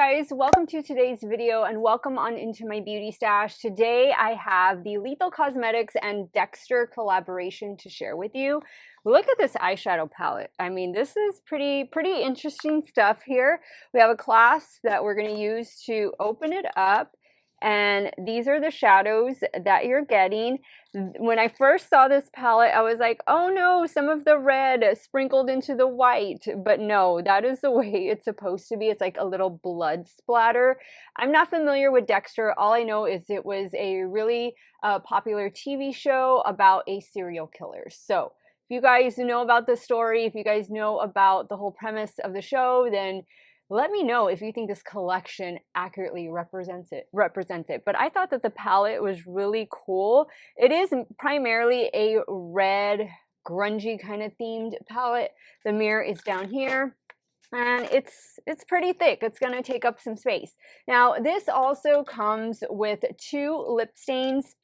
guys, welcome to today's video and welcome on into my beauty stash. Today I have the Lethal Cosmetics and DEXTER collaboration to share with you. Look at this eyeshadow palette. I mean, this is pretty interesting stuff here. We have a clasp that we're going to use to open it up, and these are the shadows that you're getting. When I first saw this palette, I was like, oh no, some of the red sprinkled into the white. But no, that is the way it's supposed to be. It's like a little blood splatter. I'm not familiar with DEXTER. All I know is it was a really popular TV show about a serial killer. So if you guys know about the story, if you guys know about the whole premise of the show, then let me know if you think this collection accurately represents it. But I thought that the palette was really cool. It is primarily a red, grungy kind of themed palette. The mirror is down here, and it's pretty thick. It's going to take up some space. Now, this also comes with 2 lip stains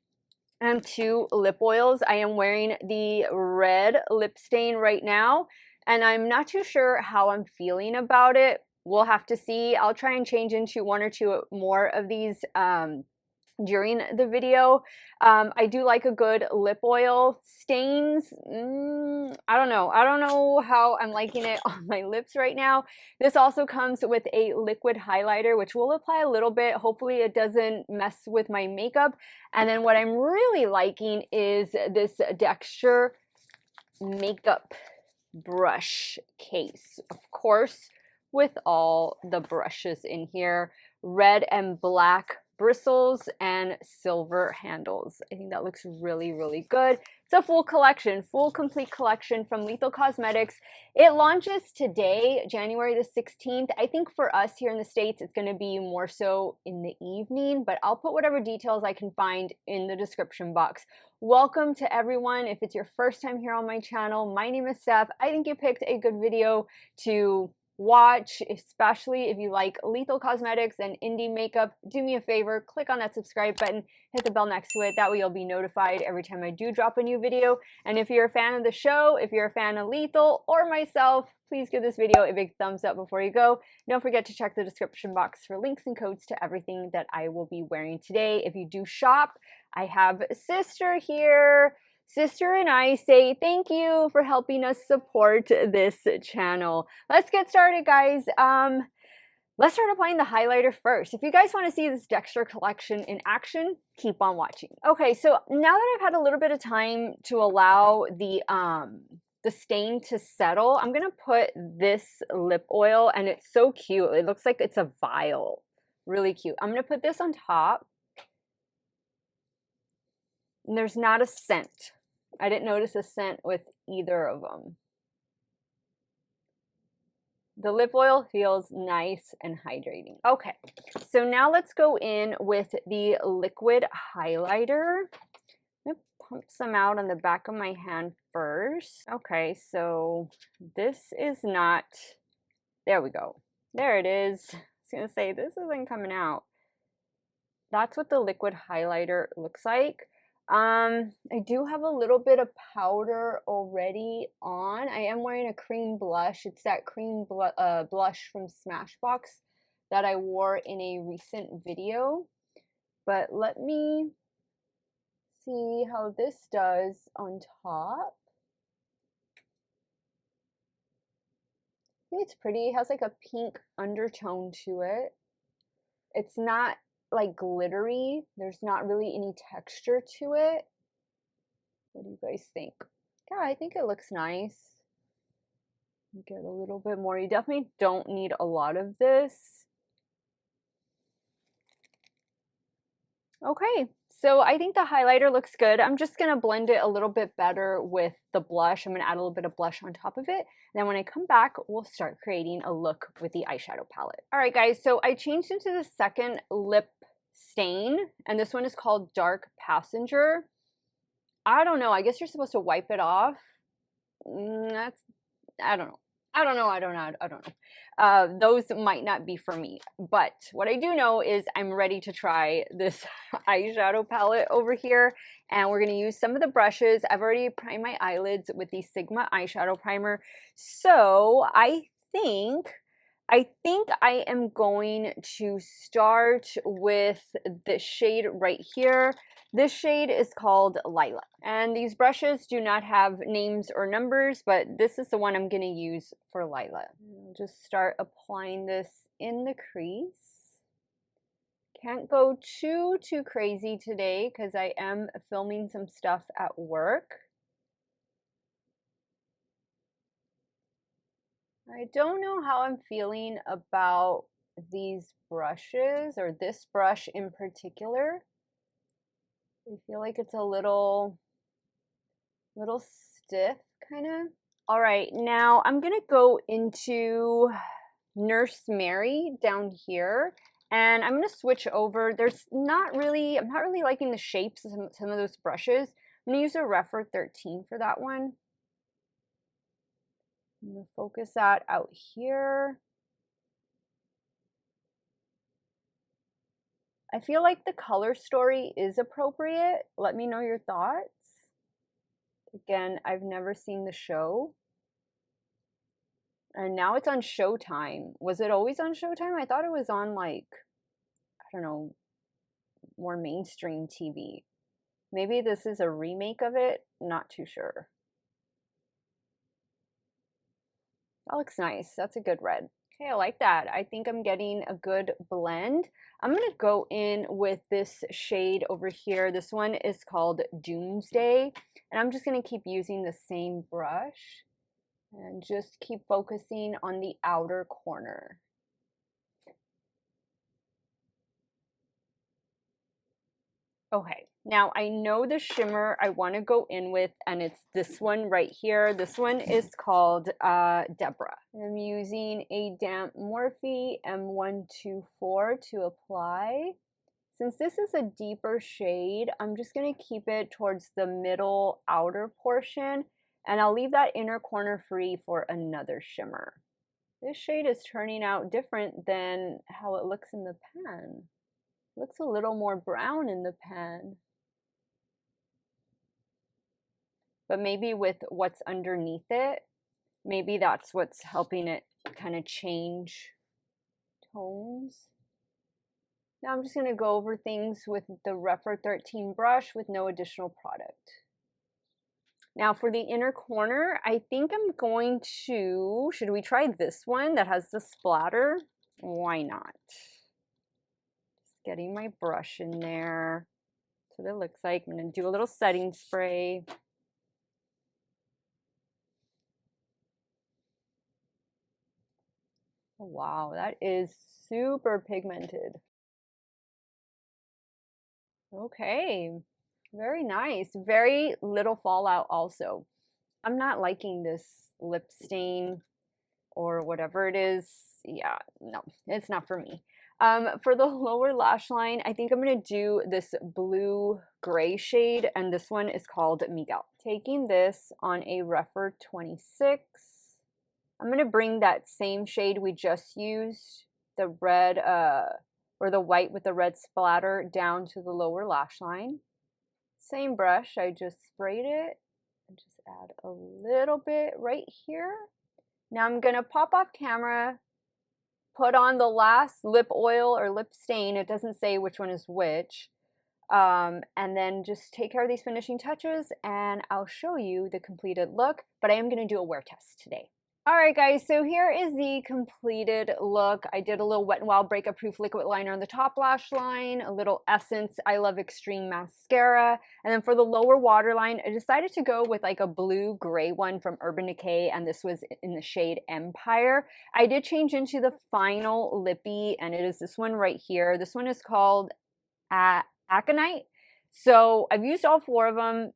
and 2 lip oils. I am wearing the red lip stain right now, and I'm not too sure how I'm feeling about it. We'll have to see. I'll try and change into 1 or 2 more of these during the video. I do like a good lip oil. Stains, I don't know. I don't know how I'm liking it on my lips right now. This also comes with a liquid highlighter, which we'll apply a little bit. Hopefully it doesn't mess with my makeup. And then what I'm really liking is this DEXTER makeup brush case. Of course, with all the brushes in here, red and black bristles and silver handles. I think that looks really good. It's a full collection, full complete collection from Lethal Cosmetics. It launches today, January the 16th. I think for us here in the States, it's going to be more so in the evening, but I'll put whatever details I can find in the description box. Welcome to everyone. If it's your first time here on my channel, my name is Steff. I think you picked a good video to watch, especially if you like Lethal Cosmetics and indie makeup. Do me a favor, click on that subscribe button, hit the bell next to it. That way you'll be notified every time I do drop a new video. And if you're a fan of the show, if you're a fan of Lethal or myself, please give this video a big thumbs up before you go. Don't forget to check the description box for links and codes to everything that I will be wearing today. If you do shop, I have Sister here. Sister and I say thank you for helping us support this channel. Let's get started, guys. Let's start applying the highlighter first. If you guys want to see this DEXTER collection in action, keep on watching. Okay, so now that I've had a little bit of time to allow the stain to settle, I'm gonna put this lip oil, and it's so cute. It looks like it's a vial. Really cute. I'm gonna put this on top. And there's not a scent. I didn't notice a scent with either of them. The lip oil feels nice and hydrating. Okay, so now let's go in with the liquid highlighter. I'm gonna pump some out on the back of my hand first. Okay, so this is not, there we go. There it is. I was gonna say, this isn't coming out. That's what the liquid highlighter looks like. I do have a little bit of powder already on. I am wearing a cream blush. It's that cream blush from Smashbox that I wore in a recent video. But let me see how this does on top. I think it's pretty. It has like a pink undertone to it. It's not like glittery. There's not really any texture to it. What do you guys think? Yeah, I think it looks nice. Get a little bit more. You definitely don't need a lot of this. Okay, so I think the highlighter looks good. I'm just gonna blend it a little bit better with the blush. I'm gonna add a little bit of blush on top of it. And then when I come back, we'll start creating a look with the eyeshadow palette. All right, guys, so I changed into the second lip stain, and this one is called Dark Passenger. I don't know. I guess you're supposed to wipe it off. I don't know. Those might not be for me. But what I do know is I'm ready to try this eyeshadow palette over here. And we're going to use some of the brushes. I've already primed my eyelids with the Sigma eyeshadow primer. So I think I think I am going to start with the shade right here. This shade is called Lilac, and these brushes do not have names or numbers, but this is the one I'm going to use for Lilac. I'll just start applying this in the crease. Can't go too crazy today because I am filming some stuff at work. I don't know how I'm feeling about these brushes, or this brush in particular. I feel like it's a little stiff, kind of. All right, now I'm gonna go into Nurse Mary down here, and I'm gonna switch over. I'm not really liking the shapes of some of those brushes. I'm gonna use a Refer 13 for that one. I'm gonna focus that out here. I feel like the color story is appropriate. Let me know your thoughts. Again, I've never seen the show. And now it's on Showtime. Was it always on Showtime? I thought it was on, like, I don't know, more mainstream TV. Maybe this is a remake of it. Not too sure. That looks nice. That's a good red. Okay, I like that. I think I'm getting a good blend. I'm going to go in with this shade over here. This one is called Doomsday. And I'm just going to keep using the same brush and just keep focusing on the outer corner. Okay, now I know the shimmer I want to go in with, and it's this one right here. This one is called Deborah. I'm using a damp Morphe M124 to apply. Since this is a deeper shade, I'm just going to keep it towards the middle outer portion, and I'll leave that inner corner free for another shimmer. This shade is turning out different than how it looks in the pan. Looks a little more brown in the pan. But maybe with what's underneath it, maybe that's what's helping it kind of change tones. Now I'm just going to go over things with the Refer 13 brush with no additional product. Now for the inner corner, I think I'm going to, should we try this one that has the splatter? Why not? Getting my brush in there. That's what it looks like. I'm going to do a little setting spray. Oh, wow, that is super pigmented. Okay, very nice. Very little fallout also. I'm not liking this lip stain or whatever it is. Yeah, no, it's not for me. For the lower lash line, I think I'm going to do this blue gray shade, and this one is called Miguel. Taking this on a Refer 26, I'm going to bring that same shade we just used, the red, or the white with the red splatter, down to the lower lash line. Same brush, I just sprayed it, and just add a little bit right here. Now I'm going to pop off camera, put on the last lip oil or lip stain. It doesn't say which one is which. And then just take care of these finishing touches, and I'll show you the completed look. But I am going to do a wear test today. Alright guys, so here is the completed look. I did a little Wet n Wild Breakup Proof liquid liner on the top lash line, a little Essence I Love Extreme mascara, and then for the lower waterline, I decided to go with like a blue-gray one from Urban Decay, and this was in the shade Empire. I did change into the final lippy, and it is this one right here. This one is called Aconite. So I've used all four of them.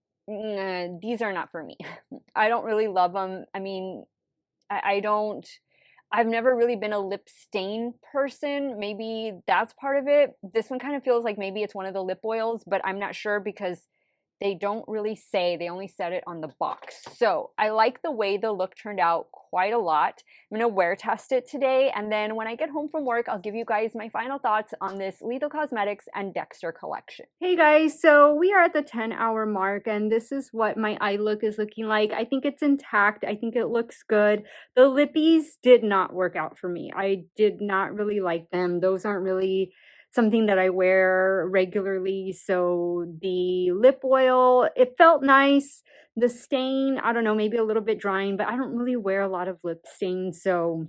These are not for me. I don't really love them. I mean, I've never really been a lip stain person. Maybe that's part of it. This one kind of feels like maybe it's one of the lip oils, but I'm not sure because they don't really say, they only said it on the box. So I like the way the look turned out quite a lot. I'm gonna wear test it today, and then when I get home from work, I'll give you guys my final thoughts on this Lethal Cosmetics and DEXTER collection. Hey guys, so we are at the 10-hour mark, and this is what my eye look is looking like. I think it's intact. I think it looks good. The lippies did not work out for me. I did not really like them. Those aren't really something that I wear regularly. So the lip oil, it felt nice. The stain, I don't know, maybe a little bit drying, but I don't really wear a lot of lip stains, so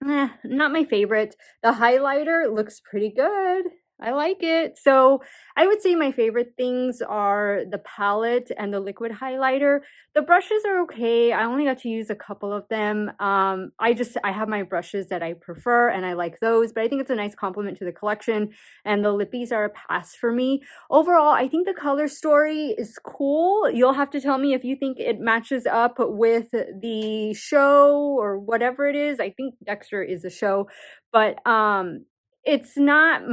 not my favorite. The highlighter looks pretty good. I like it. So I would say my favorite things are the palette and the liquid highlighter. The brushes are okay. I only got to use a couple of them. I have my brushes that I prefer and I like those, but I think it's a nice complement to the collection, and the lippies are a pass for me. Overall, I think the color story is cool. You'll have to tell me if you think it matches up with the show or whatever it is. I think DEXTER is a show, but it's not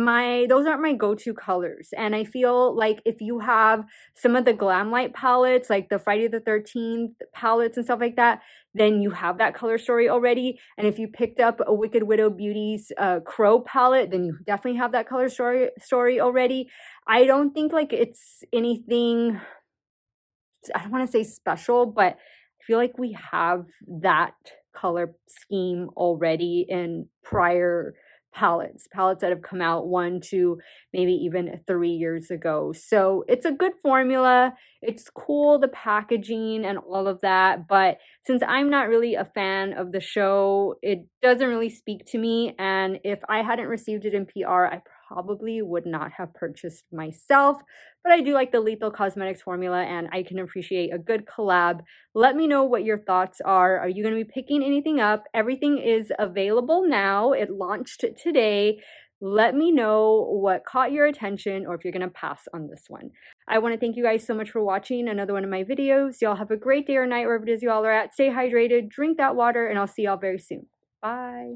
those aren't my go-to colors. And I feel like if you have some of the glam light palettes, like the Friday the 13th palettes and stuff like that, then you have that color story already. And if you picked up a Wicked Widow Beauty's Crow palette, then you definitely have that color story already. I don't think like it's anything, I don't want to say special, but I feel like we have that color scheme already in prior palettes that have come out 1, 2, maybe even 3 years ago. So it's a good formula. It's cool, the packaging and all of that. But since I'm not really a fan of the show, it doesn't really speak to me. And if I hadn't received it in PR, I probably would not have purchased myself. But I do like the Lethal Cosmetics formula, and I can appreciate a good collab. Let me know what your thoughts are. Are you going to be picking anything up? Everything is available now. It launched today. Let me know what caught your attention or if you're going to pass on this one. I want to thank you guys so much for watching another one of my videos. Y'all have a great day or night wherever it is you all are at. Stay hydrated, drink that water, and I'll see y'all very soon. Bye.